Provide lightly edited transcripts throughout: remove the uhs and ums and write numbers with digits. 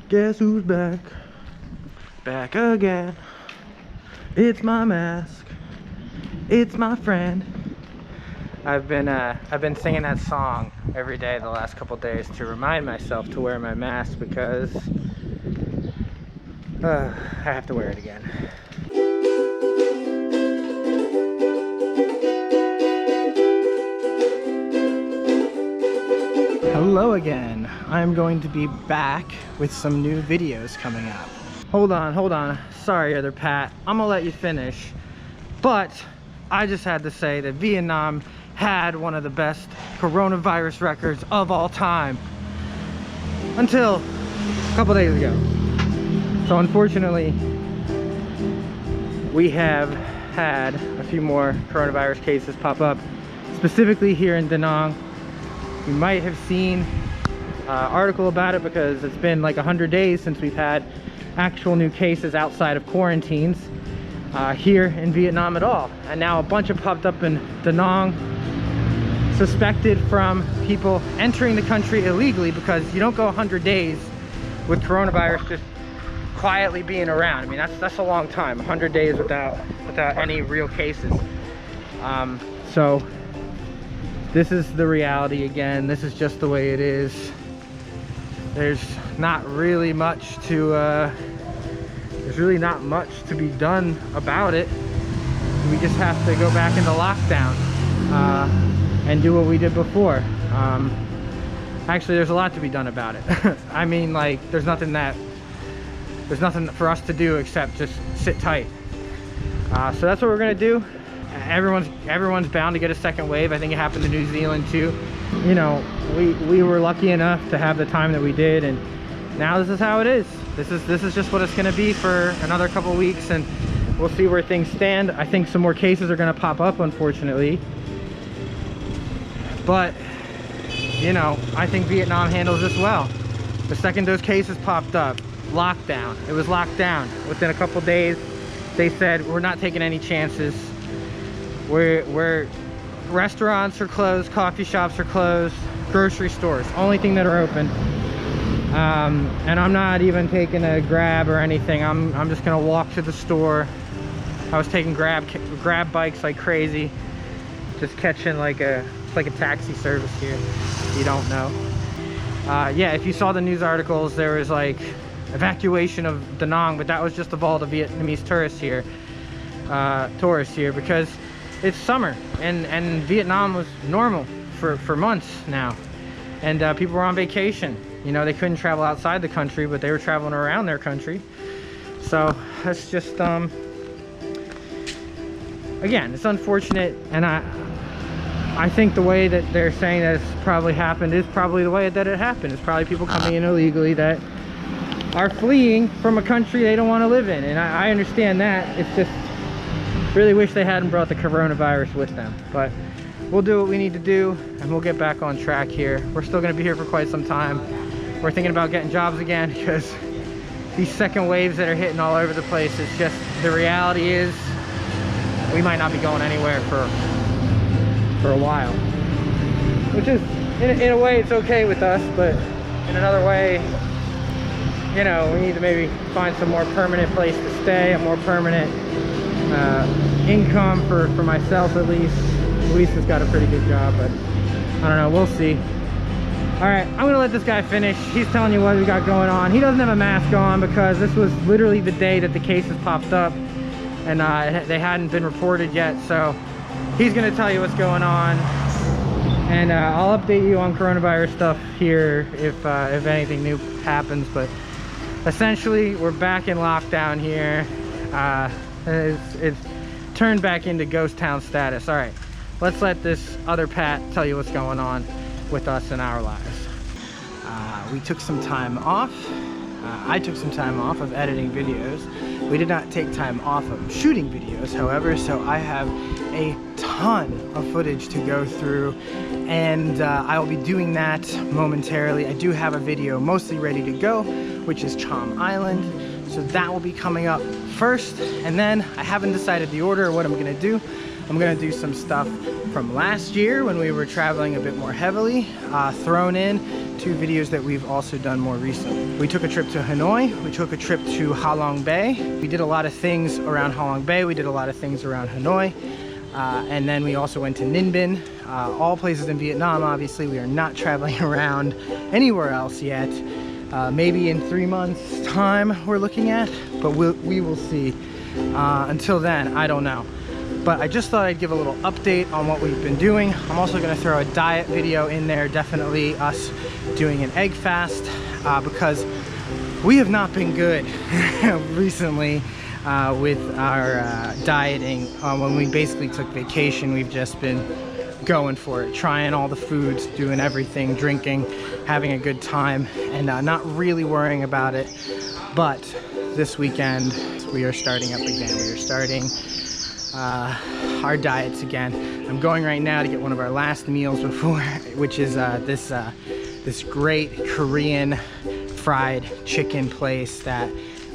Guess who's back? Back again. It's my mask. It's my friend. I've been singing that song every day the last couple days to remind myself to wear my mask because I have to wear it again. Hello again. I'm going to be back with some new videos coming up. Hold on. Sorry, other Pat. I'm gonna let you finish. But I just had to say that Vietnam had one of the best coronavirus records of all time. Until a couple days ago. So unfortunately, we have had a few more coronavirus cases pop up, specifically here in Da Nang. You might have seen an article about it because it's been like 100 days since we've had actual new cases outside of quarantines here in Vietnam at all. And now a bunch have popped up in Da Nang, suspected from people entering the country illegally, because you don't go 100 days with coronavirus just quietly being around. I mean, that's a long time, 100 days without any real cases. So this is the reality again. This is just the way it is. There's not really much to be done about it. We just have to go back into lockdown and do what we did before. Actually, there's a lot to be done about it. I mean, like, there's nothing for us to do except just sit tight. So that's what we're gonna do. Everyone's bound to get a second wave. I think it happened in New Zealand too. You know, we were lucky enough to have the time that we did, and now this is how it is. This is just what it's gonna be for another couple weeks, and we'll see where things stand. I think some more cases are gonna pop up, unfortunately. But, you know, I think Vietnam handles this well. The second those cases popped up, lockdown. It was locked down. Within a couple days, they said, we're not taking any chances. Restaurants are closed, coffee shops are closed, grocery stores, only thing that are open. And I'm not even taking a grab or anything. I'm just gonna walk to the store. I was taking grab bikes like crazy, just catching like a taxi service here, if you don't know. Yeah, if you saw the news articles, there was like evacuation of Da Nang, but that was just of all the Vietnamese tourists here because it's summer, and Vietnam was normal for months now, and people were on vacation. You know, they couldn't travel outside the country, but they were traveling around their country. So that's just again, it's unfortunate, and I think the way that they're saying that it's probably happened is probably the way that it happened. It's probably people coming in illegally that are fleeing from a country they don't want to live in, and I understand that. It's just really wish they hadn't brought the coronavirus with them, but we'll do what we need to do, and we'll get back on track here. We're still going to be here for quite some time. We're thinking about getting jobs again, because these second waves that are hitting all over the place, is just, the reality is we might not be going anywhere for a while, which is in a way it's okay with us, but in another way, you know, we need to maybe find some more permanent place to stay, a more permanent income for myself at least. Luis has got a pretty good job, but I don't know, we'll see. All right, I'm gonna let this guy finish. He's telling you what we got going on. He doesn't have a mask on because this was literally the day that the cases popped up, and they hadn't been reported yet, so he's gonna tell you what's going on, and I'll update you on coronavirus stuff here if anything new happens. But essentially, we're back in lockdown here. It's turned back into ghost town status. All right, let's let this other Pat tell you what's going on with us in our lives. We took some time off. I took some time off of editing videos. We did not take time off of shooting videos, however, so I have a ton of footage to go through, and I will be doing that momentarily. I do have a video mostly ready to go, which is Chom Island, so that will be coming up first, and then I haven't decided the order of what I'm gonna do. I'm gonna do some stuff from last year when we were traveling a bit more heavily, thrown in 2 videos that we've also done more recently. We took a trip to Hanoi, we took a trip to Ha Long Bay. We did a lot of things around Ha Long Bay, we did a lot of things around Hanoi, and then we also went to Ninh Binh, all places in Vietnam. Obviously, we are not traveling around anywhere else yet. Maybe in 3 months time we're looking at, but we will see. Until then, I don't know. But I just thought I'd give a little update on what we've been doing. I'm also gonna throw a diet video in there, definitely us doing an egg fast, because we have not been good recently with our dieting. When we basically took vacation, we've just been going for it, trying all the foods, doing everything, drinking, having a good time, and not really worrying about it. But this weekend, we are starting up again. We are starting our diets again. I'm going right now to get one of our last meals before, which is this great Korean fried chicken place that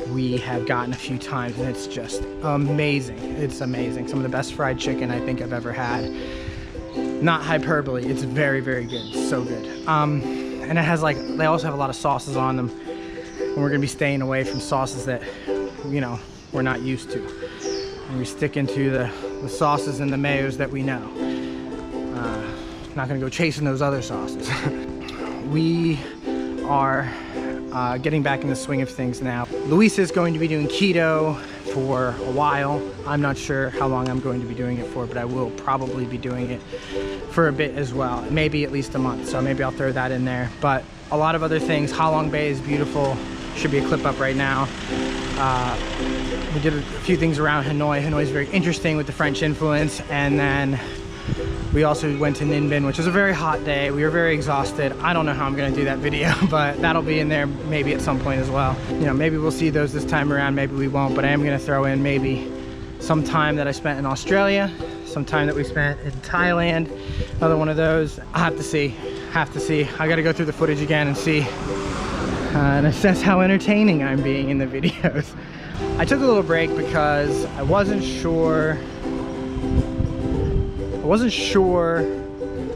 we have gotten a few times, and it's just amazing. It's amazing. Some of the best fried chicken I think I've ever had. Not hyperbole, it's very, very good. It's so good. And it has they also have a lot of sauces on them, and we're gonna be staying away from sauces that, you know, we're not used to. And we stick into the sauces and the mayos that we know. Not gonna go chasing those other sauces. We are getting back in the swing of things now. Luis is going to be doing keto for a while. I'm not sure how long I'm going to be doing it for, but I will probably be doing it for a bit as well. Maybe at least a month, so maybe I'll throw that in there. But a lot of other things. Ha Long Bay is beautiful. Should be a clip up right now. We did a few things around Hanoi. Hanoi is very interesting with the French influence. And then we also went to Ninh Binh, which was a very hot day. We were very exhausted. I don't know how I'm gonna do that video, but that'll be in there maybe at some point as well. You know, maybe we'll see those this time around, maybe we won't, but I am gonna throw in maybe some time that I spent in Australia, some time that we spent in Thailand, another one of those. I'll have to see, I gotta go through the footage again and see, and assess how entertaining I'm being in the videos. I took a little break because I wasn't sure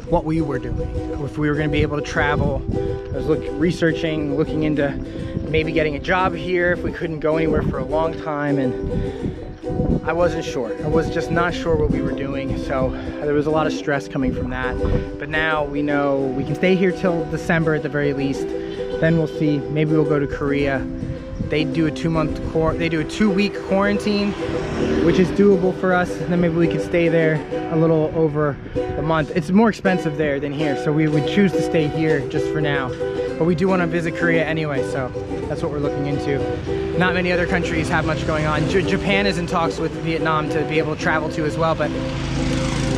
what we were doing, if we were going to be able to travel. I was researching, looking into maybe getting a job here if we couldn't go anywhere for a long time, and I wasn't sure. I was just not sure what we were doing, so there was a lot of stress coming from that. But now we know we can stay here till December at the very least. Then we'll see. Maybe we'll go to Korea. They do a 2-week quarantine, which is doable for us, and then maybe we could stay there a little over a month. It's more expensive there than here, so we would choose to stay here just for now. But we do want to visit Korea anyway, so that's what we're looking into. Not many other countries have much going on. Japan is in talks with Vietnam to be able to travel to as well, but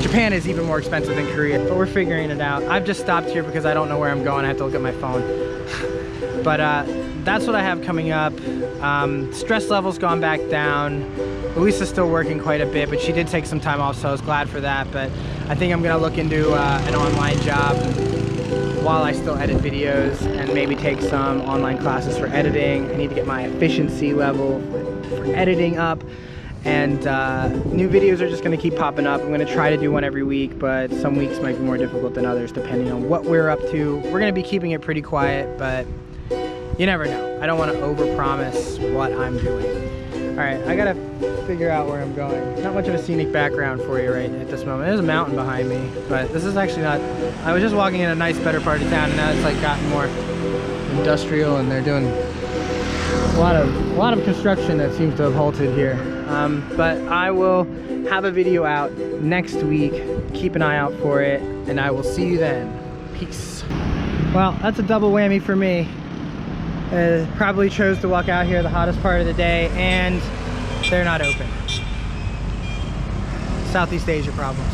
Japan is even more expensive than Korea, but we're figuring it out. I've just stopped here because I don't know where I'm going. I have to look at my phone. But that's what I have coming up. Stress level's gone back down. Luisa's still working quite a bit, but she did take some time off, so I was glad for that. But I think I'm gonna look into an online job while I still edit videos, and maybe take some online classes for editing. I need to get my efficiency level for editing up. And new videos are just gonna keep popping up. I'm gonna try to do one every week, but some weeks might be more difficult than others depending on what we're up to. We're gonna be keeping it pretty quiet, but you never know. I don't want to overpromise what I'm doing. All right, I gotta figure out where I'm going. Not much of a scenic background for you right at this moment. There's a mountain behind me, but this is actually not. I was just walking in a nice, better part of town, and now it's like gotten more industrial, and they're doing a lot of construction that seems to have halted here. But I will have a video out next week. Keep an eye out for it, and I will see you then. Peace. Well, that's a double whammy for me. Probably chose to walk out here the hottest part of the day, and they're not open. Southeast Asia problems.